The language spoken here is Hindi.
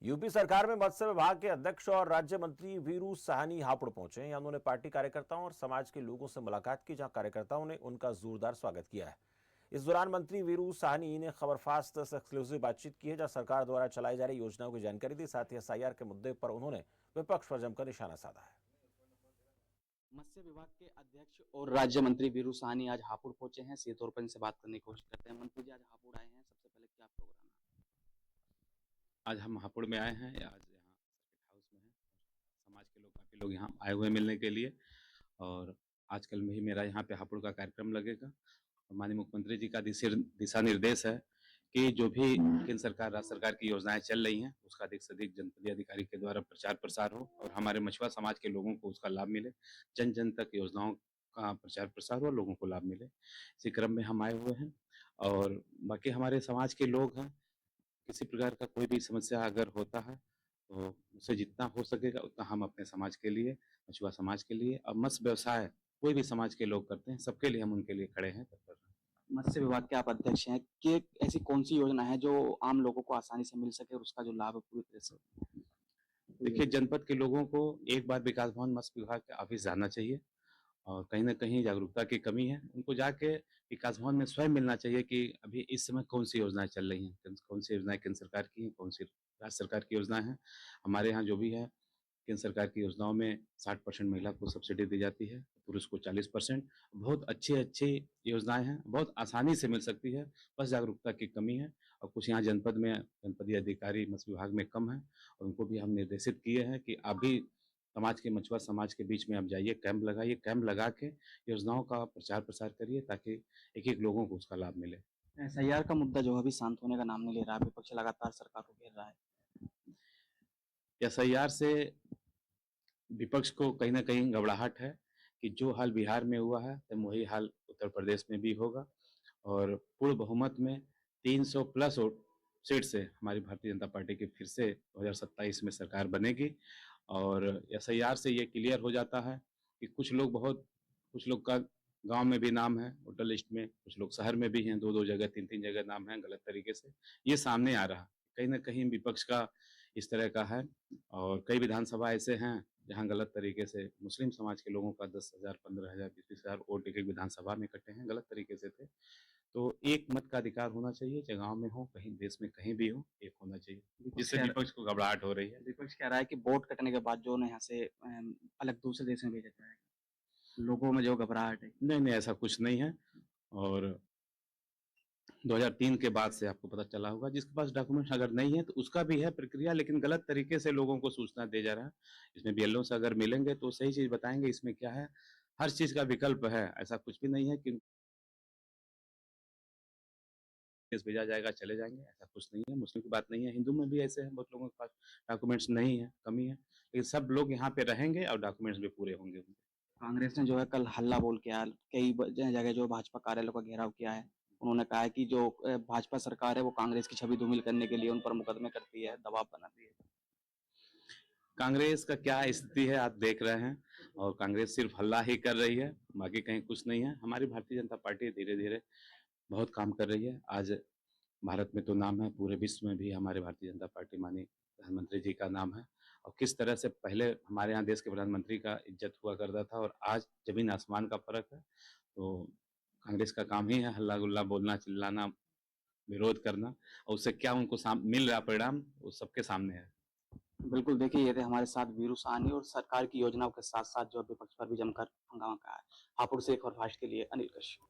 यूपी सरकार में मत्स्य विभाग के अध्यक्ष और राज्य मंत्री वीरू साहनी हापुड़ पहुंचे हैं। उन्होंने पार्टी कार्यकर्ताओं और समाज के लोगों से मुलाकात की, जहां कार्यकर्ताओं ने उनका जोरदार स्वागत किया है। इस दौरान मंत्री वीरू साहनी ने खबरफास्ट से एक्सक्लूसिव बातचीत की है, जहां सरकार द्वारा चलाई जा रही योजनाओं की जानकारी दी। साथ ही एसआईआर के मुद्दे पर उन्होंने विपक्ष पर जमकर निशाना साधा है। मत्स्य विभाग के अध्यक्ष और राज्य मंत्री वीरू साहनी आज हापुड़ पहुंचे हैं। सीधे तौर पर इनसे बात करने की कोशिश करते हैं। मंत्री जी आज हापुड़ आए हैं, सबसे पहले क्या प्रोग्राम है? आज हम हापुड़ में आए हैं। आज यहाँ सर्किट हाउस में है और समाज के लोग काफ़ी लोग यहाँ आए हुए हैं मिलने के लिए। और आजकल में ही मेरा यहाँ पे हापुड़ का कार्यक्रम लगेगा। और माननीय मुख्यमंत्री जी का दिशा निर्देश है कि जो भी केंद्र सरकार राज्य सरकार की योजनाएं चल रही हैं उसका अधिक से अधिक जनपदीय अधिकारी के द्वारा प्रचार प्रसार हो और हमारे मछुआ समाज के लोगों को उसका लाभ मिले। जन जन तक योजनाओं का प्रचार प्रसार हो, लोगों को लाभ मिले। इसी क्रम में हम आए हुए हैं। और बाकी हमारे समाज के लोग हैं, किसी प्रकार का कोई भी समस्या अगर होता है तो उससे जितना हो सकेगा उतना हम अपने समाज के लिए, मछुआ समाज के लिए, और मत्स्य व्यवसाय कोई भी समाज के लोग करते हैं, सबके लिए हम उनके लिए खड़े हैं, तत्पर हैं। मत्स्य विभाग के आप अध्यक्ष हैं कि ऐसी कौन सी योजना है जो आम लोगों को आसानी से मिल सके और उसका जो लाभ है पूरी तरह से? देखिए, जनपद के लोगों को एक बार विकास भवन मत्स्य विभाग के ऑफिस जाना चाहिए और कहीं न कहीं जागरूकता की कमी है। उनको जाके विकास भवन में स्वयं मिलना चाहिए कि अभी इस समय कौन-सी योजनाएँ चल रही हैं, कौन-सी योजनाएँ केंद्र सरकार की हैं, कौन-सी राज्य सरकार की योजनाएँ हैं। हमारे यहाँ जो भी है, केंद्र सरकार की योजनाओं में 60% महिला को सब्सिडी दी जाती है, पुरुष को 40%। बहुत अच्छी-अच्छी योजनाएँ हैं, बहुत आसानी से मिल सकती है, बस जागरूकता की कमी है। और कुछ यहाँ जनपद में जनपदीय अधिकारी मत्स्य विभाग में कम हैं और उनको भी हम निर्देशित किए हैं कि आप भी समाज के, मछुआ समाज के बीच में आप जाइए, कैंप लगाइए, कैंप लगा के योजनाओं का प्रचार प्रसार करिए ताकि एक-एक लोगों को उसका लाभ मिले। एसआईआर का मुद्दा जो है अभी शांत होने का नाम नहीं ले रहा है। विपक्ष लगातार सरकार को घेर रहा है। एसआईआर से विपक्ष को कहीं न कहीं घबराहट है कि जो हाल बिहार में हुआ है, तो वही हाल उत्तर प्रदेश में भी होगा और पूर्ण बहुमत में 300 प्लस वोट सीट से हमारी भारतीय जनता पार्टी की फिर से 2027 में सरकार बनेगी। और एसआईआर से ये क्लियर हो जाता है कि कुछ लोग का गाँव में भी नाम है वोटर लिस्ट में, कुछ लोग शहर में भी हैं, 2-2 जगह, 3-3 जगह नाम है गलत तरीके से। ये सामने आ रहा है। कहीं न कहीं विपक्ष का इस तरह का है और कई विधानसभा ऐसे हैं जहाँ गलत तरीके से मुस्लिम समाज के लोगों का 10,000, 15,000, 20,000 वोट एक-एक विधानसभा में इकट्ठे हैं, गलत तरीके से थे। तो एक मत का अधिकार होना चाहिए, चाहे गाँव में हो, कहीं देश में कहीं भी हो, एक होना चाहिए, जिससे विपक्ष को घबराहट हो रही है। विपक्ष कह रहा है कि वोट कटने के बाद जो उन्हें यहाँ से अलग दूसरे देश में भेजा जाएगा। लोगों में जो घबराहट है। नहीं, ऐसा कुछ नहीं है। और 2003 के बाद से आपको पता चला होगा, जिसके पास डॉक्यूमेंट्स अगर नहीं है तो उसका भी है प्रक्रिया, लेकिन गलत तरीके से लोगों को सूचना दे जा रहा है। इसमें बीएलओ से अगर मिलेंगे तो सही चीज़ बताएँगे इसमें क्या है। हर चीज़ का विकल्प है, ऐसा कुछ भी नहीं है कि केस भेजा जाएगा, चले जाएँगे, ऐसा कुछ नहीं है। मुस्लिम की बात नहीं है, हिंदू में भी ऐसे हैं, बहुत लोगों के पास डॉक्यूमेंट्स नहीं है, कमी है। लेकिन सब लोग यहाँ पे रहेंगे और डॉक्यूमेंट्स भी पूरे होंगे उनके। कांग्रेस ने जो है कल हल्ला बोल के कई जगह जो भाजपा कार्यालयों का घेराव किया है। उन्होंने कहा है कि जो भाजपा सरकार है वो कांग्रेस की छवि धूमिल करने के लिए उन पर मुकदमे करती है, दबाव बनाती है। कांग्रेस का क्या स्थिति है आप देख रहे हैं और कांग्रेस सिर्फ हल्ला ही कर रही है, बाकी कहीं कुछ नहीं है। हमारी भारतीय जनता पार्टी धीरे-धीरे बहुत काम कर रही है। आज भारत में तो नाम है, पूरे विश्व में भी हमारे भारतीय जनता पार्टी, माननीय प्रधानमंत्री जी का नाम है। और किस तरह से पहले हमारे यहाँ देश के प्रधानमंत्री का इज़्ज़त हुआ करता था और आज ज़मीन आसमान का फ़र्क है। तो कांग्रेस का काम ही है हल्ला-गुल्ला बोलना, चिल्लाना, विरोध करना, और उससे क्या उनको मिल रहा परिणाम, वो सबके सामने है। बिल्कुल, देखिए ये थे हमारे साथ वीरू साहनी और सरकार की योजनाओं के साथ-साथ जो विपक्ष पर भी जमकर हंगामा करा है। हापुड़ से एक और फास्ट के लिए अनिल कश्यप।